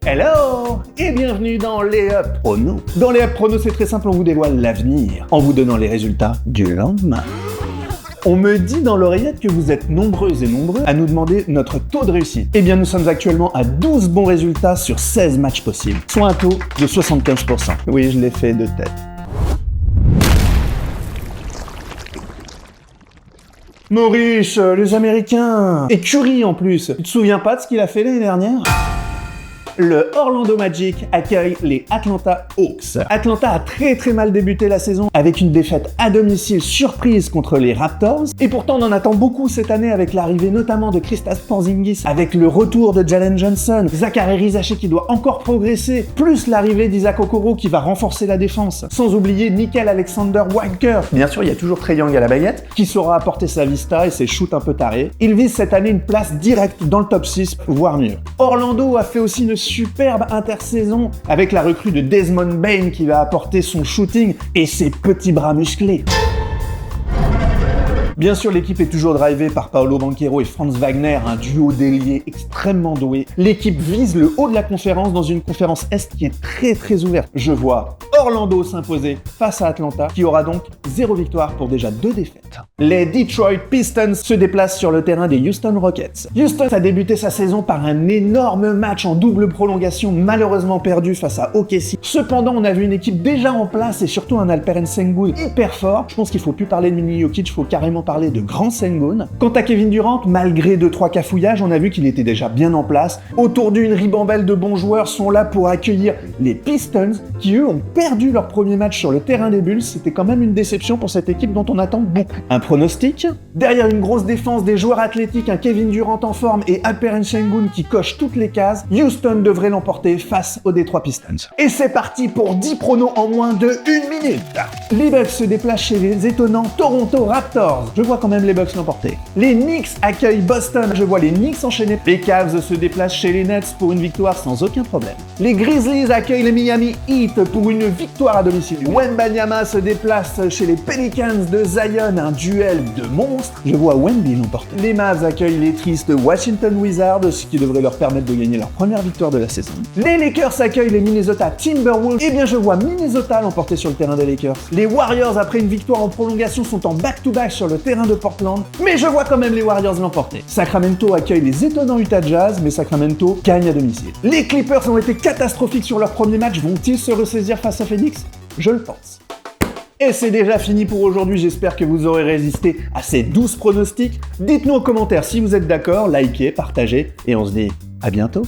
Hello et bienvenue dans les Up Pronos. Dans les Up Pronos, c'est très simple, on vous dévoile l'avenir en vous donnant les résultats du lendemain. On me dit dans l'oreillette que vous êtes nombreuses et nombreux à nous demander notre taux de réussite. Eh bien, nous sommes actuellement à 12 bons résultats sur 16 matchs possibles, soit un taux de 75%. Oui, je l'ai fait de tête. Maurice, les Américains. Et Curry en plus. Tu te souviens pas de ce qu'il a fait l'année dernière ? Le Orlando Magic accueille les Atlanta Hawks. Atlanta a très mal débuté la saison avec une défaite à domicile surprise contre les Raptors. Et pourtant, on en attend beaucoup cette année avec l'arrivée notamment de Kristaps Porzingis, avec le retour de Jalen Johnson, Zaccharie Risacher qui doit encore progresser, plus l'arrivée d'Isaac Okoro qui va renforcer la défense. Sans oublier Nickeil Alexander-Walker. Bien sûr, il y a toujours Trae Young à la baguette qui saura apporter sa vista et ses shoots un peu tarés. Il vise cette année une place directe dans le top 6, voire mieux. Orlando a fait aussi une superbe intersaison avec la recrue de Desmond Bane qui va apporter son shooting et ses petits bras musclés. Bien sûr, l'équipe est toujours drivée par Paolo Banchero et Franz Wagner, un duo d'ailiers extrêmement doué. L'équipe vise le haut de la conférence dans une conférence Est qui est très ouverte. Je vois Orlando s'imposer face à Atlanta, qui aura donc 0 victoire pour déjà 2 défaites. Les Detroit Pistons se déplacent sur le terrain des Houston Rockets. Houston a débuté sa saison par un énorme match en double prolongation, malheureusement perdu face à OKC. Cependant, on a vu une équipe déjà en place et surtout un Alperen Sengun hyper fort. Je pense qu'il faut plus parler de mini Jokic, il faut carrément parler de grand Sengun. Quant à Kevin Durant, malgré 2-3 cafouillages, on a vu qu'il était déjà bien en place. Autour d'une ribambelle de bons joueurs sont là pour accueillir les Pistons, qui eux ont perdu leur premier match sur le terrain des Bulls. C'était quand même une déception pour cette équipe dont on attend beaucoup. Un pronostic ? Derrière une grosse défense, des joueurs athlétiques, un Kevin Durant en forme et Alperen Sengun qui coche toutes les cases, Houston devrait l'emporter face aux Detroit Pistons. Et c'est parti pour 10 pronos en moins de 1 minute. Les Bucks se déplacent chez les étonnants Toronto Raptors. Je vois quand même les Bucks l'emporter. Les Knicks accueillent Boston. Je vois les Knicks enchaîner. Les Cavs se déplacent chez les Nets pour une victoire sans aucun problème. Les Grizzlies accueillent les Miami Heat pour une victoire à domicile. Wembanyama se déplace chez les Pelicans de Zion, un duel de monstres. Je vois Wemby l'emporter. Les Mavs accueillent les tristes Washington Wizards, ce qui devrait leur permettre de gagner leur première victoire de la saison. Les Lakers accueillent les Minnesota Timberwolves. Eh bien, je vois Minnesota l'emporter sur le terrain des Lakers. Les Warriors, après une victoire en prolongation, sont en back-to-back sur le terrain de Portland, mais je vois quand même les Warriors l'emporter. Sacramento accueille les étonnants Utah Jazz, mais Sacramento gagne à domicile. Les Clippers ont été catastrophiques sur leur premier match, vont-ils se ressaisir face à Phoenix ? Je le pense. Et c'est déjà fini pour aujourd'hui, j'espère que vous aurez résisté à ces 12 pronostics. Dites-nous en commentaire si vous êtes d'accord, likez, partagez, et on se dit à bientôt.